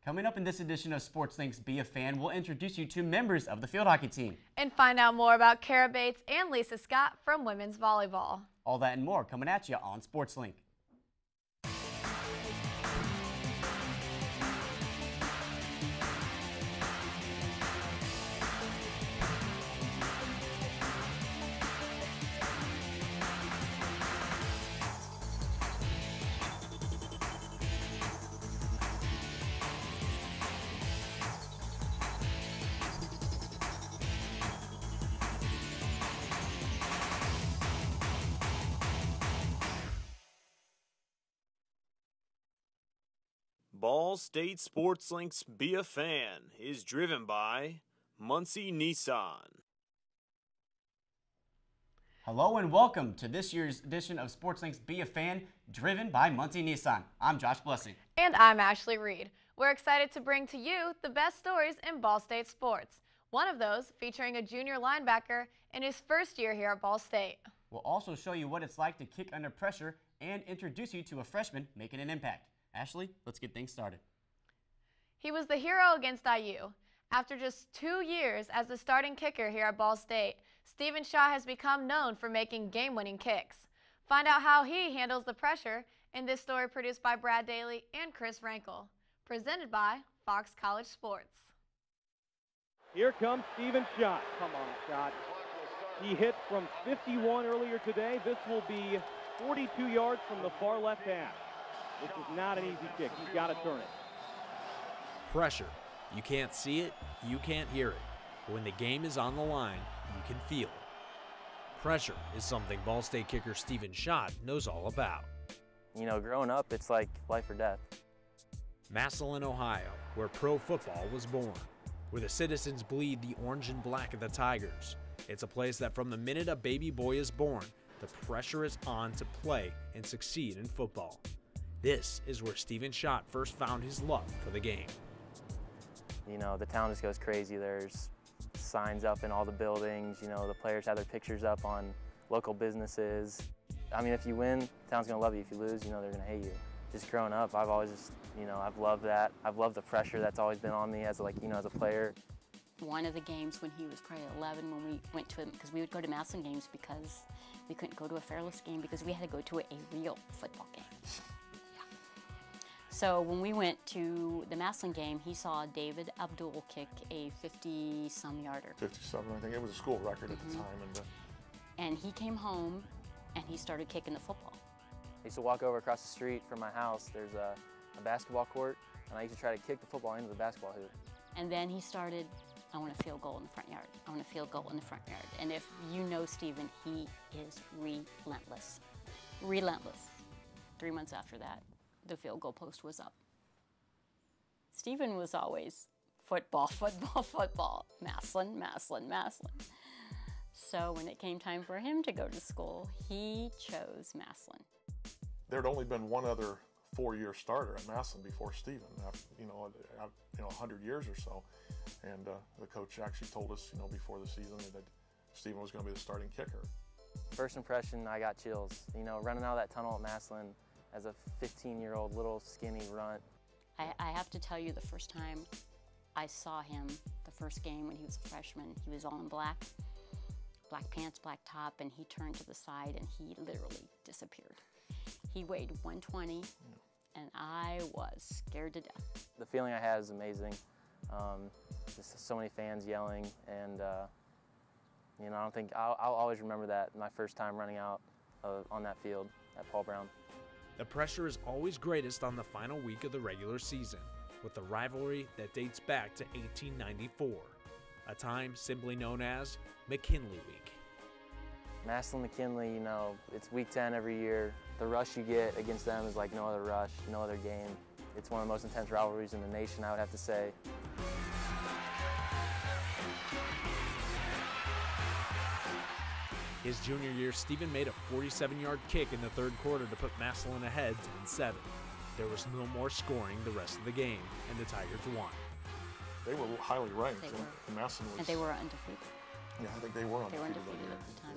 Coming up in this edition of Sports Links Be a Fan, we'll introduce you to members of the field hockey team. And find out more about Kara Bates and Lisa Scott from women's volleyball. All that and more coming at you on Sports Link. Ball State Sports Links Be a Fan is driven by Muncie Nissan. Hello and welcome to this year's edition of Sports Links Be a Fan, driven by Muncie Nissan. I'm Josh Blessing. And I'm Ashley Reed. We're excited to bring to you the best stories in Ball State sports. One of those featuring a junior linebacker in his first year here at Ball State. We'll also show you what it's like to kick under pressure and introduce you to a freshman making an impact. Ashley, let's get things started. He was the hero against IU. After just 2 years as the starting kicker here at Ball State, Steven Schott has become known for making game-winning kicks. Find out how he handles the pressure in this story produced by Brad Daly and Chris Rankel. Presented by Fox College Sports. Here comes Steven Schott. Come on, Schott. He hit from 51 earlier today. This will be 42 yards from the far left half. This is not an easy kick. You've got to turn it. Pressure. You can't see it, you can't hear it. But when the game is on the line, you can feel it. Pressure is something Ball State kicker Steven Schott knows all about. You know, growing up, it's like life or death. Massillon, Ohio, where pro football was born, where the citizens bleed the orange and black of the Tigers. It's a place that from the minute a baby boy is born, the pressure is on to play and succeed in football. This is where Steven Schott first found his love for the game. You know, the town just goes crazy. There's signs up in all the buildings. You know, the players have their pictures up on local businesses. I mean, if you win, the town's going to love you. If you lose, you know, they're going to hate you. Just growing up, I've always just, you know, I've loved that. I've loved the pressure that's always been on me as, like, you know, as a player. One of the games when he was probably 11, when we went to him, because we would go to Massillon games because we couldn't go to a Fairless game because we had to go to a real football game. So when we went to the Massillon game, he saw David Abdul kick a 50-some-yarder. 57, I think. It was a school record at the time. And he came home, and he started kicking the football. I used to walk over across the street from my house. There's a basketball court, and I used to try to kick the football into the basketball hoop. And then he started, I want a field goal in the front yard. I want a field goal in the front yard. And if you know Steven, he is relentless. Relentless. 3 months after that, the field goal post was up. Steven was always football, football, football, Massillon, Massillon, Massillon. So when it came time for him to go to school, he chose Massillon. There had only been one other 4-year starter at Massillon before Steven, you know, 100 years or so. And the coach actually told us, you know, before the season that Steven was going to be the starting kicker. First impression, I got chills. You know, running out of that tunnel at Massillon as a 15-year-old little skinny runt. I have to tell you, the first time I saw him, the first game when he was a freshman, he was all in black pants, black top, and he turned to the side and he literally disappeared. He weighed 120, and I was scared to death. The feeling I had is amazing. Just so many fans yelling, and you know, I'll always remember that, my first time running out on that field at Paul Brown. The pressure is always greatest on the final week of the regular season, with the rivalry that dates back to 1894, a time simply known as McKinley Week. Massillon-McKinley, you know, it's week 10 every year. The rush you get against them is like no other rush, no other game. It's one of the most intense rivalries in the nation, I would have to say. His junior year, Steven made a 47-yard kick in the third quarter to put Massillon ahead 10-7. There was no more scoring the rest of the game, and the Tigers won. They were highly ranked, and Massillon was... And they were undefeated. Yeah, I think they were undefeated. They were undefeated at the time.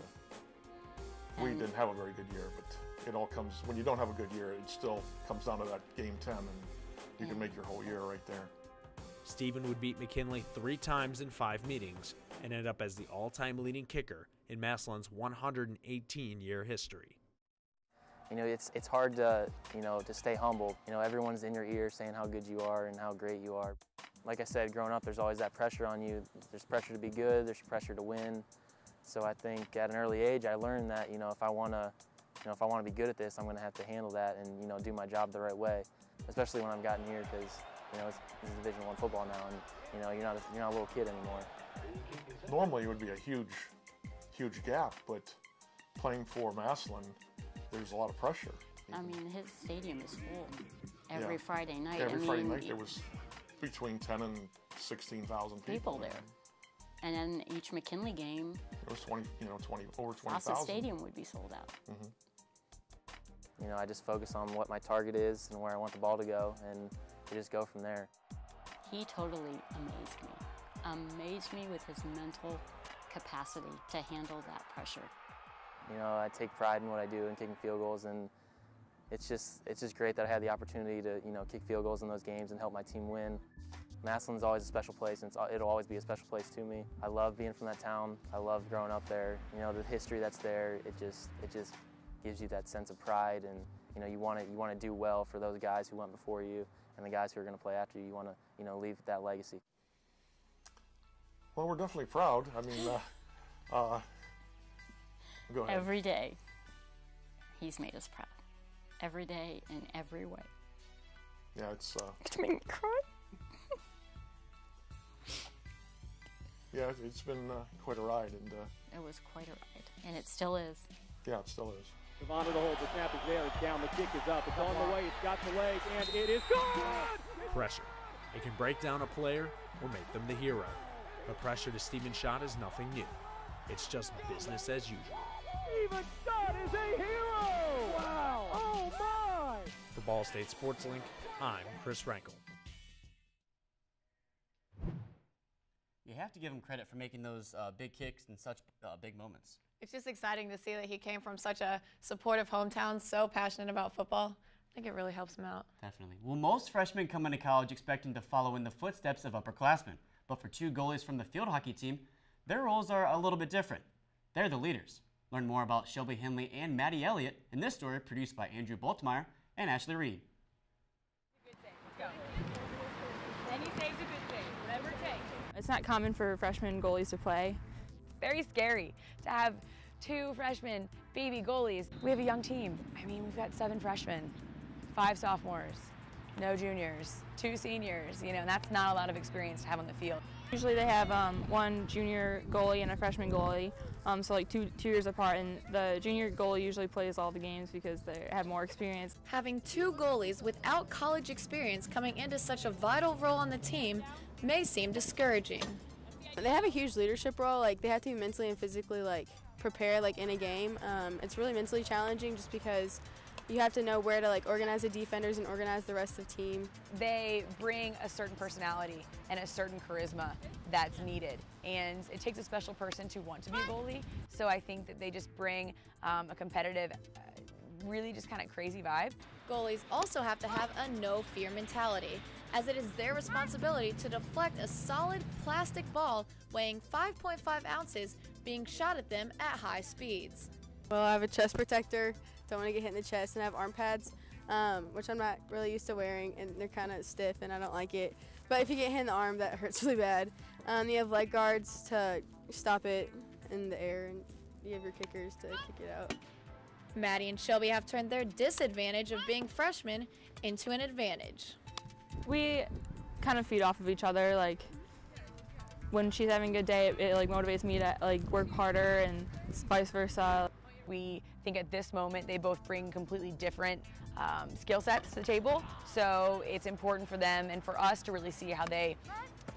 Yeah. We didn't have a very good year, but it all comes... When you don't have a good year, it still comes down to that game 10, and you can make your whole year right there. Steven would beat McKinley 3 times in 5 meetings and ended up as the all-time leading kicker in Massillon's 118-year history. You know, it's hard to, to stay humble. You know, everyone's in your ear saying how good you are and how great you are. Like I said, growing up, there's always that pressure on you. There's pressure to be good, there's pressure to win. So I think at an early age, I learned that, if I want to be good at this, I'm going to have to handle that and, do my job the right way, especially when I've gotten here, because, this is Division I football now, and, you're not a little kid anymore. Normally it would be a huge gap, but playing for Massillon, there's a lot of pressure. I mean, his stadium is full every Friday night. Every Friday night there was between 10 and 16,000 people there. And then each McKinley game, it was over 20,000. Fawcett Stadium would be sold out. I just focus on what my target is and where I want the ball to go, and we just go from there. He totally amazed me with his mental capacity to handle that pressure. I take pride in what I do in kicking field goals, and it's just great that I had the opportunity to, kick field goals in those games and help my team win. Massillon's always a special place, and it'll always be a special place to me. I love being from that town. I love growing up there. The history that's there, it just gives you that sense of pride, and you want to do well for those guys who went before you and the guys who are going to play after you. You want to leave that legacy. Well, we're definitely proud. I mean, go ahead. Every day, he's made us proud. Every day, in every way. Yeah, it's making me cry. Yeah, it's been quite a ride, and it was quite a ride, and it still is. Yeah, it still is. Savannah to hold. The snap is there. It's down. The kick is up. It's on the way. It's got the leg, and it is good. Pressure. It can break down a player or make them the hero. But pressure to Steven Schott is nothing new. It's just business as usual. Steven Schott is a hero! Wow! Oh my! For Ball State Sports Link, I'm Chris Rankel. You have to give him credit for making those big kicks in such big moments. It's just exciting to see that he came from such a supportive hometown, so passionate about football. I think it really helps him out. Definitely. Well, most freshmen come into college expecting to follow in the footsteps of upperclassmen. But for 2 goalies from the field hockey team, their roles are a little bit different. They're the leaders. Learn more about Shelby Henley and Maddie Elliott in this story produced by Andrew Boltmeyer and Ashley Reed. Good save. Let's go. Any save's a good save, whatever it takes. It's not common for freshman goalies to play. It's very scary to have 2 freshmen baby goalies. We have a young team. I mean, we've got 7 freshmen, 5 sophomores, no juniors, 2 seniors, and that's not a lot of experience to have on the field. Usually they have 1 junior goalie and a freshman goalie, so like 2 years apart, and the junior goalie usually plays all the games because they have more experience. Having 2 goalies without college experience coming into such a vital role on the team may seem discouraging. They have a huge leadership role. Like, they have to be mentally and physically prepare in a game. It's really mentally challenging just because you have to know where to organize the defenders and organize the rest of the team. They bring a certain personality and a certain charisma that's needed, and it takes a special person to want to be a goalie. So I think that they just bring a competitive, really just kind of crazy vibe. Goalies also have to have a no-fear mentality, as it is their responsibility to deflect a solid plastic ball weighing 5.5 ounces being shot at them at high speeds. Well, I have a chest protector, don't want to get hit in the chest, and I have arm pads, which I'm not really used to wearing, and they're kind of stiff and I don't like it. But if you get hit in the arm, that hurts really bad. You have leg guards to stop it in the air, and you have your kickers to kick it out. Maddie and Shelby have turned their disadvantage of being freshmen into an advantage. We kind of feed off of each other. When she's having a good day, it motivates me to work harder, and vice versa. We think at this moment they both bring completely different skill sets to the table, so it's important for them and for us to really see how they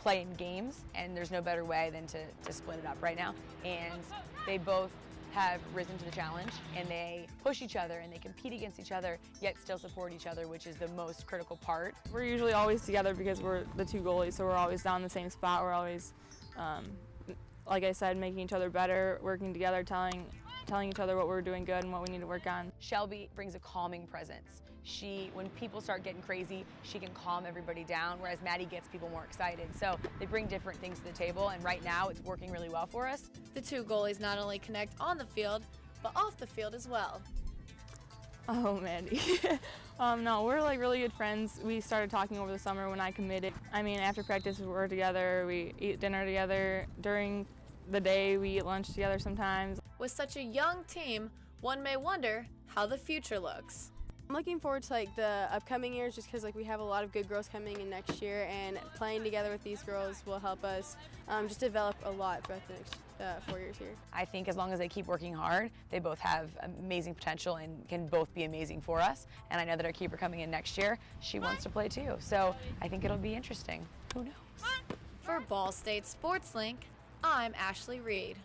play in games, and there's no better way than to split it up right now. And they both have risen to the challenge, and they push each other and they compete against each other, yet still support each other, which is the most critical part. We're usually always together because we're the 2 goalies, so we're always down in the same spot. We're always, like I said, making each other better, working together, telling each other what we're doing good and what we need to work on. Shelby brings a calming presence. when people start getting crazy, she can calm everybody down, whereas Maddie gets people more excited. So they bring different things to the table, and right now it's working really well for us. The two goalies not only connect on the field, but off the field as well. Oh, Maddie. No, we're like really good friends. We started talking over the summer when I committed. I mean, after practice we're together, we eat dinner together. During the day we eat lunch together sometimes. With such a young team, one may wonder how the future looks. I'm looking forward to like the upcoming years just because like we have a lot of good girls coming in next year, and playing together with these girls will help us just develop a lot throughout the next 4 years here. I think as long as they keep working hard, they both have amazing potential and can both be amazing for us. And I know that our keeper coming in next year, she wants to play too. So I think it'll be interesting. Who knows? For Ball State Sports Link, I'm Ashley Reed.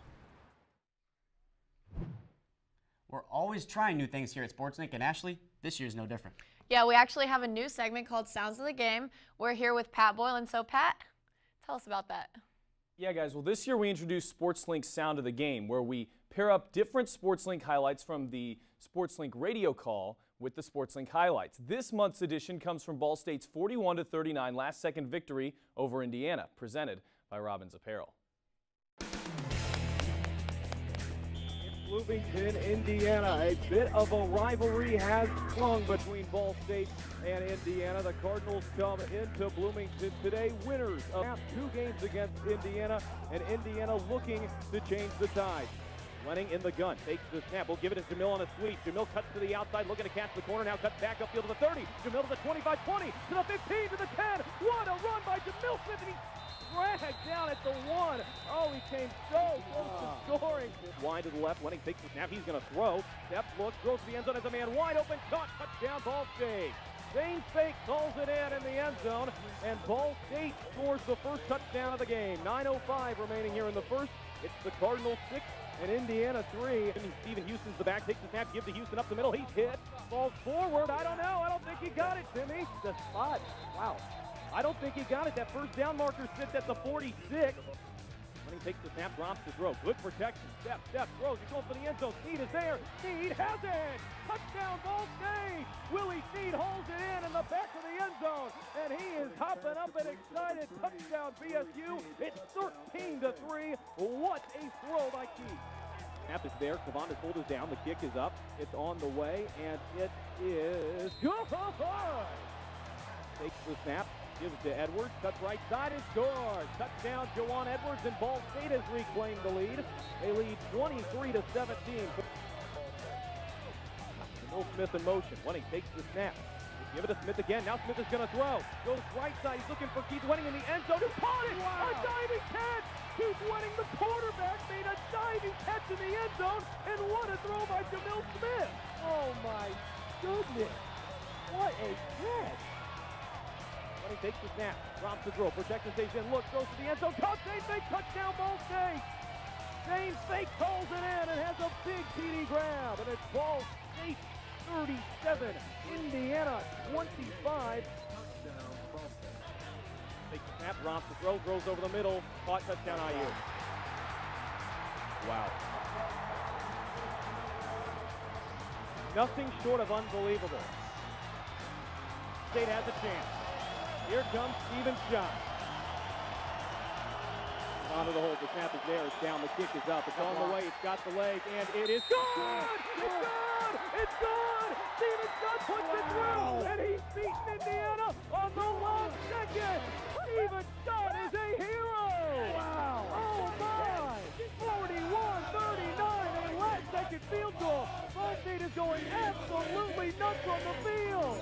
We're always trying new things here at SportsLink, and Ashley, this year's no different. Yeah, we actually have a new segment called Sounds of the Game. We're here with Pat Boylan. So Pat, tell us about that. Yeah, guys, well, this year we introduced SportsLink Sound of the Game, where we pair up different SportsLink highlights from the SportsLink radio call with the SportsLink highlights. This month's edition comes from Ball State's 41-39 last-second victory over Indiana, presented by Robbins Apparel. Bloomington, Indiana. A bit of a rivalry has sprung between Ball State and Indiana. The Cardinals come into Bloomington today winners of 2 games against Indiana, and Indiana looking to change the tide. Running in the gun, takes the snap, will give it to Jamil on a sweep. Jamil cuts to the outside, looking to catch the corner, now cuts back upfield to the 30. Jamil to the 25-20, to the 15, to the 10. What a run by Jamil Smith, and he dragged down at the 1. Oh, he came so close to scoring. Wide to the left, Wenning takes the snap, he's going to throw. Step, look, throws to the end zone as a man wide open, caught, touchdown, Ball State. Zane Fake calls it in the end zone, and Ball State scores the first touchdown of the game. 9:05 remaining here in the first. It's the Cardinals 6 and Indiana 3. Steven Houston's the back, takes the snap, gives to Houston up the middle. He's hit, falls forward. I don't know. I don't think he got it, Timmy. The spot. Wow. I don't think he got it. That first down marker sits at the 46. When he takes the snap, drops the throw. Good protection. Step, throws. He goes for the end zone. Snead is there. Snead has it. Touchdown, Ball State. Willie Snead holds it in the back of the end zone. And he is hopping up and excited. Touchdown, BSU. It's 13-3. What a throw by Keith. Snap is there. Savon shoulders down. The kick is up. It's on the way. And it is good. Takes the snap. Gives it to Edwards, cuts right side and scores. Touchdown, Jawan Edwards, and Ball State has reclaimed the lead. They lead 23-17. Will Smith in motion. Wenning takes the snap. Give it to Smith again. Now Smith is going to throw. Goes right side. He's looking for Keith Wenning in the end zone. Who caught it? Wow. A diving catch. Keith Wenning, the quarterback, made a diving catch in the end zone. And what a throw by Jamil Smith. Oh, my goodness. What a catch. When he takes the snap, drops the throw, protection stays in, look, throws to the end zone, caught, Zane Fake, touchdown, Ball State! Zane Fake calls it in and has a big TD grab, and it's Ball State 37, Indiana 25. Takes the snap, drops the throw, throws over the middle, caught, touchdown, IU. Wow. Nothing short of unbelievable. State has a chance. Here comes Steven Schott. Onto the hold. The snap is there. It's down. The kick is up. It's on the way. It's got the leg. And it is good! It's good! It's good! Steven Schott puts it through! And he's beaten Indiana on the last second! Steven Schott is a hero! Wow! Oh my! 41-39, a last second field goal! Ball State is going absolutely nuts on the field!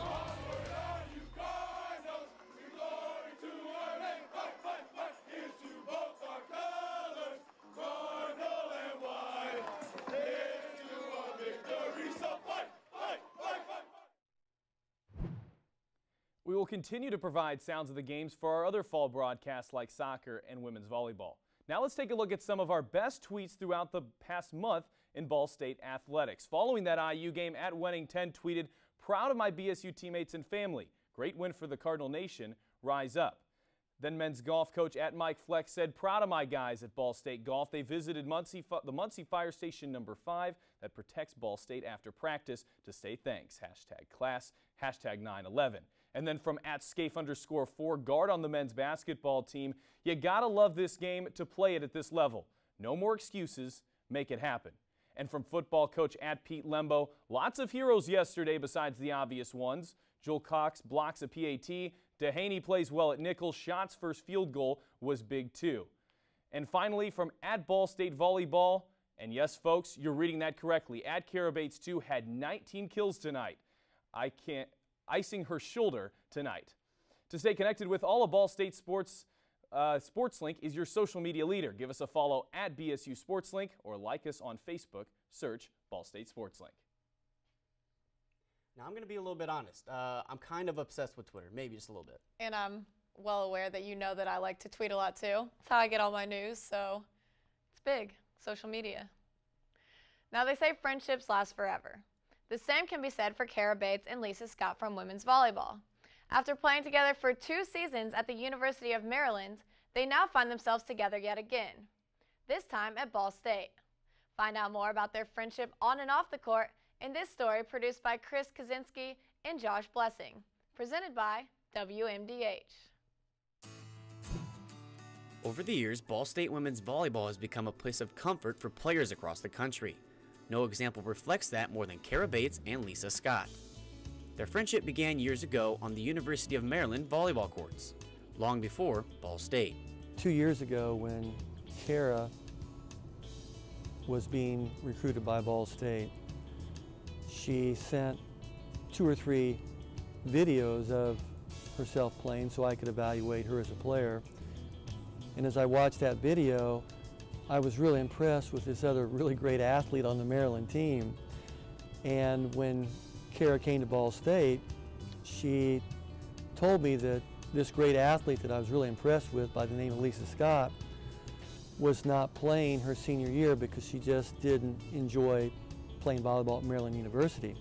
We will continue to provide sounds of the games for our other fall broadcasts like soccer and women's volleyball. Now let's take a look at some of our best tweets throughout the past month in Ball State athletics. Following that IU game, at Wenning 10 tweeted, "Proud of my BSU teammates and family. Great win for the Cardinal Nation. Rise up." Then men's golf coach @Mike Fleck said, "Proud of my guys at Ball State Golf. They visited the Muncie Fire Station number 5 that protects Ball State after practice to say thanks. #class, #9/11. And then from @Scaife_4 guard on the men's basketball team, "You gotta love this game to play it at this level. No more excuses, make it happen." And from football coach @Pete Lembo, lots of heroes yesterday besides the obvious ones. Joel Cox blocks a PAT. Dehaney plays well at nickel. Schott's first field goal was big too. And finally from @Ball State Volleyball, and yes folks, you're reading that correctly, @Kara Bates 2 had 19 kills tonight. Icing her shoulder tonight. To stay connected with all of Ball State sports, SportsLink is your social media leader. Give us a follow @BSU SportsLink or like us on Facebook. Search Ball State SportsLink. Now, I'm going to be a little bit honest. I'm kind of obsessed with Twitter, maybe just a little bit. And I'm well aware that you know that I like to tweet a lot too. That's how I get all my news, so it's big, social media. Now, they say friendships last forever. The same can be said for Kara Bates and Lisa Scott from women's volleyball. After playing together for 2 seasons at the University of Maryland, they now find themselves together yet again, this time at Ball State. Find out more about their friendship on and off the court in this story produced by Chris Kaczynski and Josh Blessing, presented by WMDH. Over the years, Ball State women's volleyball has become a place of comfort for players across the country. No example reflects that more than Kara Bates and Lisa Scott. Their friendship began years ago on the University of Maryland volleyball courts, long before Ball State. 2 years ago, when Kara was being recruited by Ball State, she sent 2 or 3 videos of herself playing so I could evaluate her as a player. And as I watched that video, I was really impressed with this other really great athlete on the Maryland team. And when Kara came to Ball State, she told me that this great athlete that I was really impressed with by the name of Lisa Scott was not playing her senior year because she just didn't enjoy playing volleyball at Maryland University.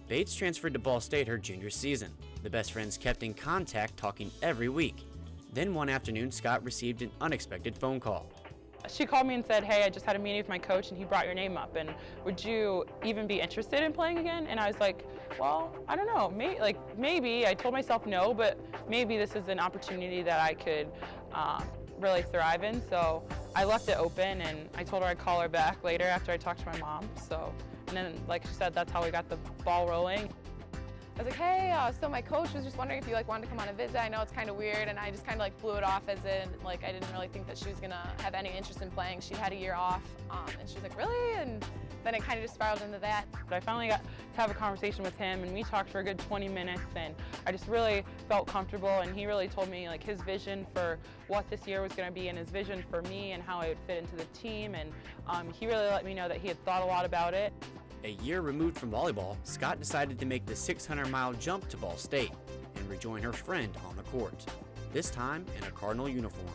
Bates transferred to Ball State her junior season. The best friends kept in contact, talking every week. Then one afternoon, Scott received an unexpected phone call. She called me and said, "Hey, I just had a meeting with my coach and he brought your name up, and would you even be interested in playing again?" And I was like, "Well, I don't know, maybe." I told myself no, but maybe this is an opportunity that I could really thrive in. So I left it open, and I told her I'd call her back later after I talked to my mom. And then, like she said, that's how we got the ball rolling. I was like, "Hey, so my coach was just wondering if you wanted to come on a visit. I know it's kind of weird," and I just kind of blew it off as in I didn't really think that she was gonna have any interest in playing. She had a year off, and she was like, "Really?" And then it kind of just spiraled into that. But I finally got to have a conversation with him, and we talked for a good 20 minutes, and I just really felt comfortable, and he really told me his vision for what this year was going to be and his vision for me and how I would fit into the team, and he really let me know that he had thought a lot about it. A year removed from volleyball, Scott decided to make the 600-mile jump to Ball State and rejoin her friend on the court, this time in a Cardinal uniform.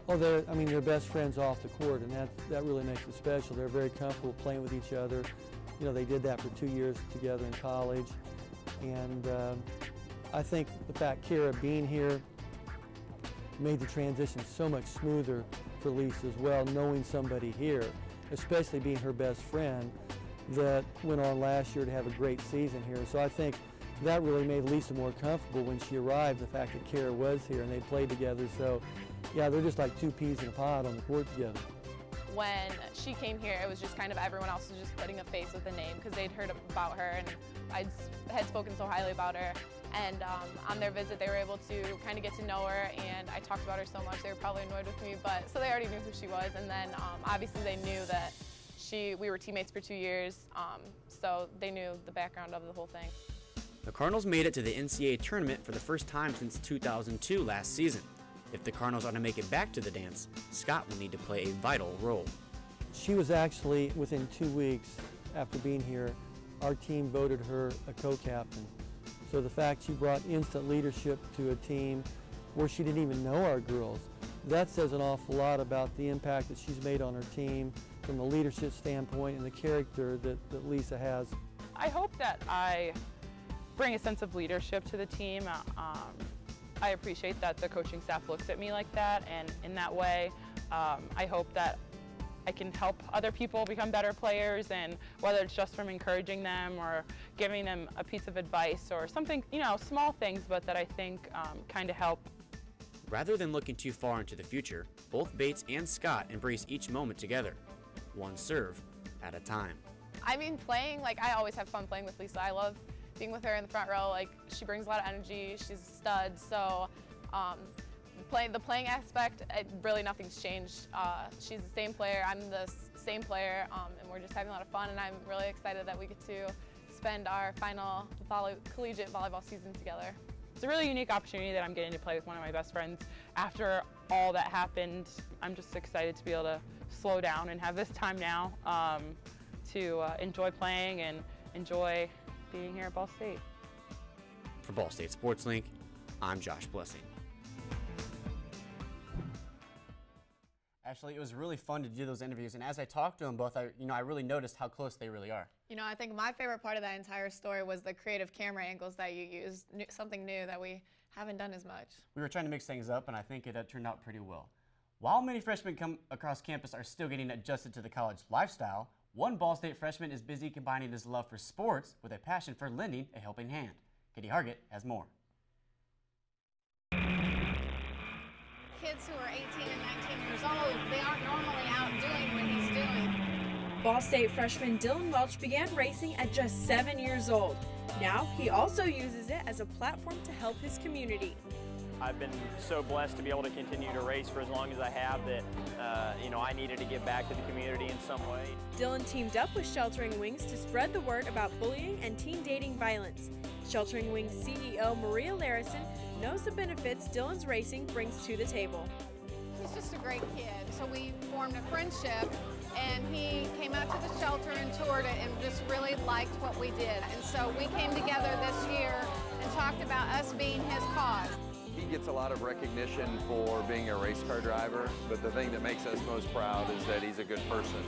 Oh, they're best friends off the court, and that really makes it special. They're very comfortable playing with each other. You know, they did that for 2 years together in college, and I think the fact Kara being here made the transition so much smoother for Lisa as well, knowing somebody here, especially being her best friend that went on last year to have a great season here. So I think that really made Lisa more comfortable when she arrived, the fact that Kara was here and they played together. So yeah, they're just like 2 peas in a pod on the court together. When she came here, it was just kind of everyone else was just putting a face with a name because they'd heard about her, and I had spoken so highly about her. And on their visit, they were able to kind of get to know her, and I talked about her so much they were probably annoyed with me, but so they already knew who she was. And then obviously they knew that we were teammates for 2 years, so they knew the background of the whole thing. The Cardinals made it to the NCAA tournament for the first time since 2002 last season. If the Cardinals are to make it back to the dance, Scott will need to play a vital role. She was actually, within 2 weeks after being here, our team voted her a co-captain. So the fact she brought instant leadership to a team where she didn't even know our girls, that says an awful lot about the impact that she's made on her team from a leadership standpoint and the character that Lisa has. I hope that I bring a sense of leadership to the team. I appreciate that the coaching staff looks at me like that, and in that way, I hope that I can help other people become better players, and whether it's just from encouraging them or giving them a piece of advice or something, you know, small things, but that I think kind of help. Rather than looking too far into the future, both Bates and Scott embrace each moment together, one serve at a time. I mean, playing, like, I always have fun playing with Lisa. I love being with her in the front row. Like, she brings a lot of energy. She's a stud. So the playing aspect, really nothing's changed. She's the same player. I'm the same player, and we're just having a lot of fun. And I'm really excited that we get to spend our final collegiate volleyball season together. It's a really unique opportunity that I'm getting to play with one of my best friends. After all that happened, I'm just excited to be able to slow down and have this time now to enjoy playing and enjoy being here at Ball State. For Ball State Sports Link, I'm Josh Blessing. Actually, it was really fun to do those interviews, and as I talked to them both, I really noticed how close they really are. You know, I think my favorite part of that entire story was the creative camera angles that you used, something new that we haven't done as much. We were trying to mix things up, and I think it turned out pretty well. While many freshmen come across campus are still getting adjusted to the college lifestyle, one Ball State freshman is busy combining his love for sports with a passion for lending a helping hand. Katie Hargett has more. Kids who are 18 and 19 years old, they aren't normally out doing what he's doing. Ball State freshman Dylan Welch began racing at just 7 years old. Now he also uses it as a platform to help his community. I've been so blessed to be able to continue to race for as long as I have that, I needed to give back to the community in some way. Dylan teamed up with Sheltering Wings to spread the word about bullying and teen dating violence. Sheltering Wings CEO Maria Larison knows the benefits Dylan's racing brings to the table. He's just a great kid, so we formed a friendship, and he came out to the shelter and toured it and just really liked what we did. And so we came together this year and talked about us being his cause. He gets a lot of recognition for being a race car driver, but the thing that makes us most proud is that he's a good person.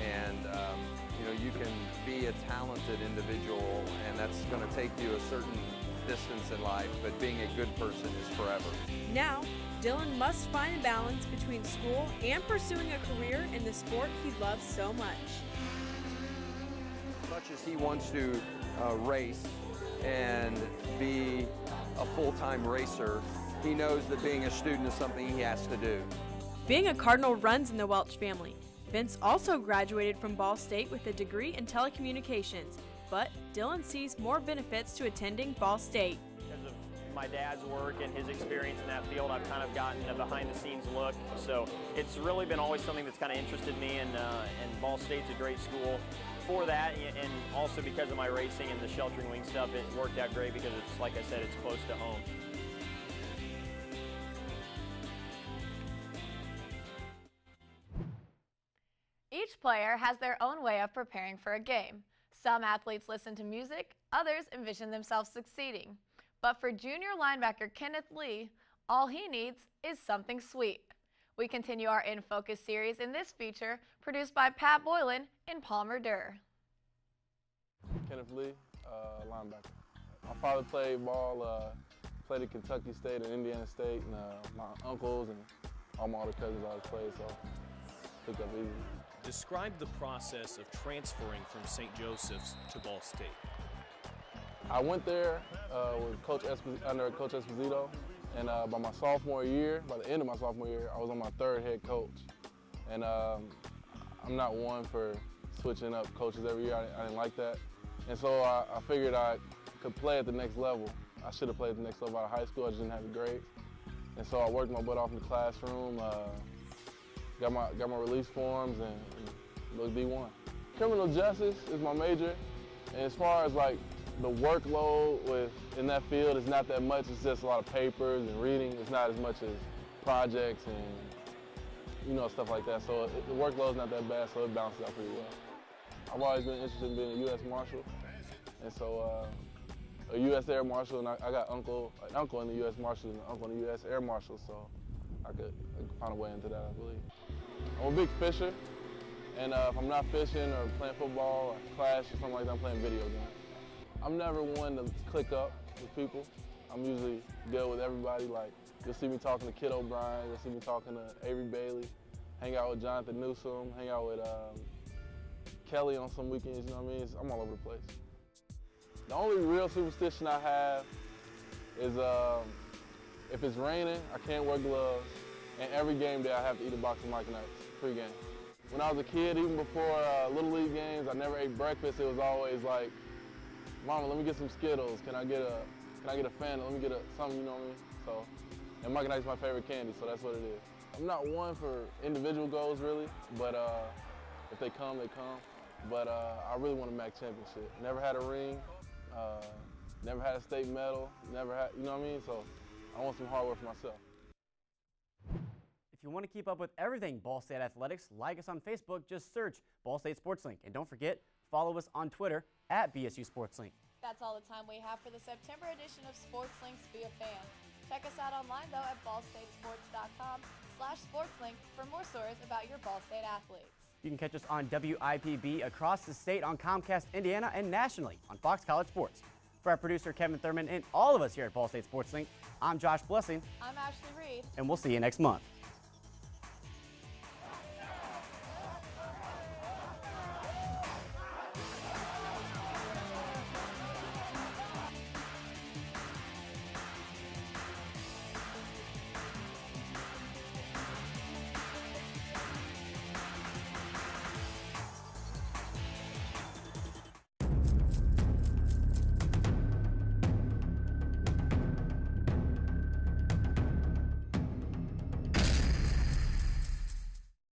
And you can be a talented individual, and that's going to take you a certain distance in life, but being a good person is forever. Now, Dylan must find a balance between school and pursuing a career in the sport he loves so much. As much as he wants to race and be a full-time racer, he knows that being a student is something he has to do. Being a Cardinal runs in the Welch family. Vince also graduated from Ball State with a degree in telecommunications, but Dylan sees more benefits to attending Ball State. Because of my dad's work and his experience in that field, I've kind of gotten a behind-the-scenes look. So it's really been always something that's kind of interested me, and Ball State's a great school for that, and also because of my racing and the Sheltering Wing stuff, it worked out great because it's, like I said, it's close to home. Each player has their own way of preparing for a game. Some athletes listen to music, others envision themselves succeeding. But for junior linebacker Kenneth Lee, all he needs is something sweet. We continue our In Focus series in this feature, produced by Pat Boylan in Palmer Durr. Kenneth Lee, linebacker. My father played ball, played at Kentucky State and Indiana State, and my uncles and all my other cousins always played, so picked up easy. Describe the process of transferring from St. Joseph's to Ball State. I went there with under Coach Esposito, and by my sophomore year, by the end of my sophomore year, I was on my third head coach. And I'm not one for switching up coaches every year. I didn't like that. And so I figured I could play at the next level. I should have played at the next level out of high school. I just didn't have the grades. And so I worked my butt off in the classroom, got my release forms, and looked D1. Criminal justice is my major. And as far as like the workload in that field, it's not that much. It's just a lot of papers and reading. It's not as much as projects and stuff like that. So the workload's not that bad, so it balances out pretty well. I've always been interested in being a U.S. Marshal, and so a U.S. Air Marshal, and I got an uncle in the U.S. Marshal and an uncle in the U.S. Air Marshal, so I could find a way into that, I believe. I'm a big fisher, and if I'm not fishing or playing football or clash or something like that, I'm playing video games. I'm never one to click up with people. I'm usually good with everybody. Like, you'll see me talking to Kid O'Brien, you'll see me talking to Avery Bailey, hang out with Jonathan Newsom, hang out with Kelly on some weekends, you know what I mean? I'm all over the place. The only real superstition I have is if it's raining, I can't wear gloves, and every game day I have to eat a box of Mike Nuts pre-game. When I was a kid, even before Little League games, I never ate breakfast. It was always like, Mama, let me get some Skittles. Can I get a Fanta? Let me get something, you know what I mean? So, and Mike Nuts is my favorite candy, so that's what it is. I'm not one for individual goals, really, but if they come, they come. But I really want a MAC championship. Never had a ring, never had a state medal, never had, you know what I mean? So I want some hard work for myself. If you want to keep up with everything Ball State Athletics, like us on Facebook, just search Ball State Sports Link. And don't forget, follow us on Twitter at BSU Sports Link. That's all the time we have for the September edition of Sports Links Be a Fan. Check us out online, though, at ballstatesports.com/sportslink for more stories about your Ball State athletes. You can catch us on WIPB across the state, on Comcast Indiana, and nationally on Fox College Sports. For our producer, Kevin Thurman, and all of us here at Ball State Sports Link, I'm Josh Blessing. I'm Ashley Reed. And we'll see you next month.